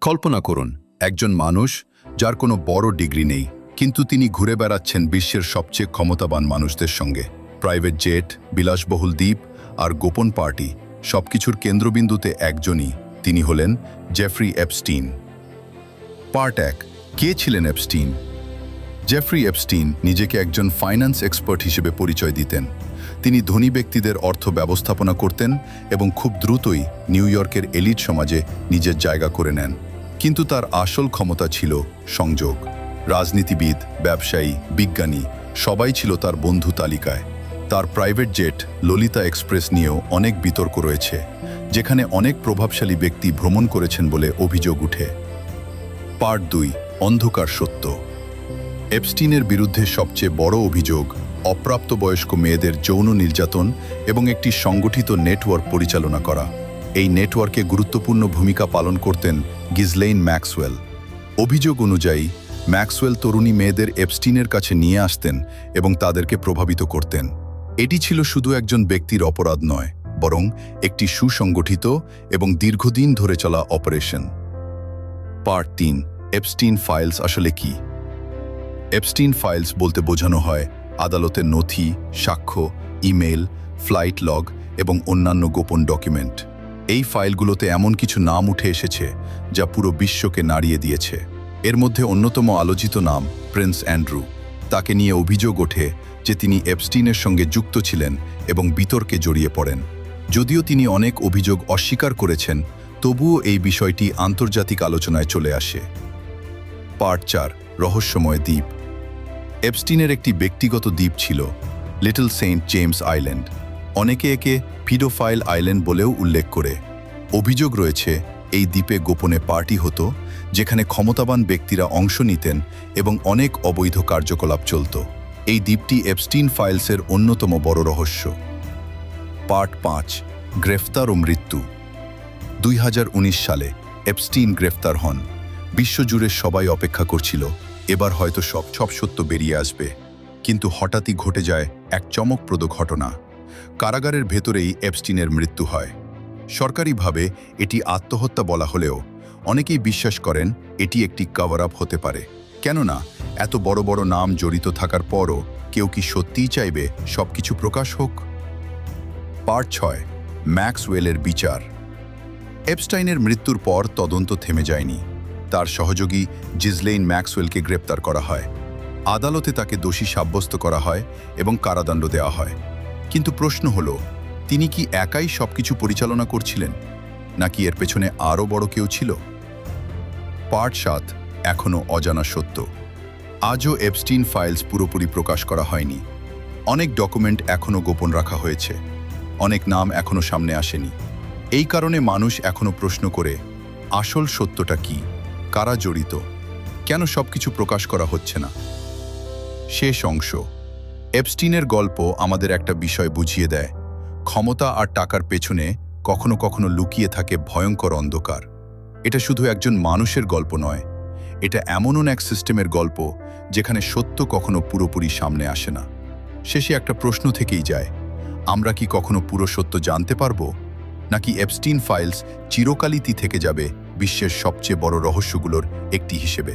কল্পনা করুন একজন মানুষ যার কোনো বড় ডিগ্রি নেই, কিন্তু তিনি ঘুরে বেড়াচ্ছেন বিশ্বের সবচেয়ে ক্ষমতাবান মানুষদের সঙ্গে। প্রাইভেট জেট, বিলাসবহুল দ্বীপ আর গোপন পার্টি, সবকিছুর কেন্দ্রবিন্দুতে একজনই, তিনি হলেন জেফ্রি এপস্টিন। পার্ট 1। কে ছিলেন এপস্টিন? জেফ্রি এপস্টিন নিজেকে একজন ফাইন্যান্স এক্সপার্ট হিসেবে পরিচয় দিতেন। তিনি ধনী ব্যক্তিদের অর্থ ব্যবস্থাপনা করতেন এবং খুব দ্রুতই নিউ ইয়র্কের এলিট সমাজে নিজের জায়গা করে নেন। কিন্তু তার আসল ক্ষমতা ছিল সংযোগ। রাজনীতিবিদ, ব্যবসায়ী, বিজ্ঞানী সবাই ছিল তার বন্ধু তালিকায়। তার প্রাইভেট জেট ললিতা এক্সপ্রেস নিয়েও অনেক বিতর্ক রয়েছে, যেখানে অনেক প্রভাবশালী ব্যক্তি ভ্রমণ করেছেন বলে অভিযোগ উঠে। পার্ট 2। অন্ধকার সত্য। এপস্টিনের বিরুদ্ধে সবচেয়ে বড় অভিযোগ অপ্রাপ্তবয়স্ক মেয়েদের যৌন নির্যাতন এবং একটি সংগঠিত নেটওয়ার্ক পরিচালনা করা। এই নেটওয়ার্কে গুরুত্বপূর্ণ ভূমিকা পালন করতেন গিজলেইন ম্যাক্সওয়েল। অভিযোগ অনুযায়ী ম্যাক্সওয়েল তরুণী মেয়েদের এপস্টিনের কাছে নিয়ে আসতেন এবং তাদেরকে প্রভাবিত করতেন। এটি ছিল শুধু একজন ব্যক্তির অপরাধ নয়, বরং একটি সুসংগঠিত এবং দীর্ঘদিন ধরে চলা অপারেশন। পার্ট 3। এপস্টিন ফাইলস আসলে কি? এপস্টিন ফাইলস বলতে বোঝানো হয় আদালতের নথি, সাক্ষ্য, ইমেল, ফ্লাইট লগ এবং অন্যান্য গোপন ডকুমেন্ট। এই ফাইলগুলোতে এমন কিছু নাম উঠে এসেছে যা পুরো বিশ্বকে নাড়িয়ে দিয়েছে। এর মধ্যে অন্যতম আলোচিত নাম প্রিন্স অ্যান্ড্রু। তাকে নিয়ে অভিযোগ ওঠে যে তিনি এপস্টিনের সঙ্গে যুক্ত ছিলেন এবং বিতর্কে জড়িয়ে পড়েন। যদিও তিনি অনেক অভিযোগ অস্বীকার করেছেন, তবুও এই বিষয়টি আন্তর্জাতিক আলোচনায় চলে আসে। পার্ট 4। রহস্যময় দ্বীপ। এপস্টিনের একটি ব্যক্তিগত দ্বীপ ছিল, লিটল সেন্ট জেমস আইল্যান্ড। অনেকে একে পিডোফাইল আইল্যান্ড বলেও উল্লেখ করে। অভিযোগ রয়েছে এই দ্বীপে গোপনে পার্টি হতো, যেখানে ক্ষমতাবান ব্যক্তিরা অংশ নিতেন এবং অনেক অবৈধ কার্যকলাপ চলত। এই দ্বীপটি এপস্টিন ফাইলসের অন্যতম বড় রহস্য। পার্ট 5। গ্রেফতার ও মৃত্যু। 2019 সালে এপস্টিন গ্রেফতার হন। বিশ্বজুড়ে সবাই অপেক্ষা করছিল এবার হয়তো সব সত্য বেরিয়ে আসবে, কিন্তু হঠাৎই ঘটে যায় এক চমকপ্রদ ঘটনা। কারাগারের ভেতরেই এপস্টিনের মৃত্যু হয়। সরকারিভাবে এটি আত্মহত্যা বলা হলেও অনেকেই বিশ্বাস করেন এটি একটি কভার আপ হতে পারে। কেননা এত বড় বড় নাম জড়িত থাকার পরও কেউ কি সত্যিই চাইবে সবকিছু প্রকাশ হোক? পার্ট 6। ম্যাক্সওয়েলের বিচার। এপস্টাইনের মৃত্যুর পর তদন্ত থেমে যায়নি। তার সহযোগী গিজলেইন ম্যাক্সওয়েলকে গ্রেপ্তার করা হয়। আদালতে তাকে দোষী সাব্যস্ত করা হয় এবং কারাদণ্ড দেওয়া হয়। কিন্তু প্রশ্ন হলো, তিনি কি একাই সবকিছু পরিচালনা করছিলেন, নাকি এর পেছনে আরও বড় কেউ ছিল? পার্ট 7। এখনও অজানা সত্য। আজও এপস্টিন ফাইলস পুরোপুরি প্রকাশ করা হয়নি। অনেক ডকুমেন্ট এখনও গোপন রাখা হয়েছে, অনেক নাম এখনও সামনে আসেনি। এই কারণে মানুষ এখনও প্রশ্ন করে, আসল সত্যটা কি? কারা জড়িত? কেন সবকিছু প্রকাশ করা হচ্ছে না? শেষ অংশ। এপস্টিনের গল্প আমাদের একটা বিষয় বুঝিয়ে দেয়, ক্ষমতা আর টাকার পেছনে কখনো কখনো লুকিয়ে থাকে ভয়ঙ্কর অন্ধকার। এটা শুধু একজন মানুষের গল্প নয়, এটা এমনও এক সিস্টেমের গল্প যেখানে সত্য কখনো পুরোপুরি সামনে আসে না। শেষে একটা প্রশ্ন থেকেই যায়, আমরা কি কখনো পুরো সত্য জানতে পারবো, নাকি এপস্টিন ফাইলস চিরকালই থেকে যাবে বিশ্বের সবচেয়ে বড় রহস্যগুলোর একটি হিসেবে?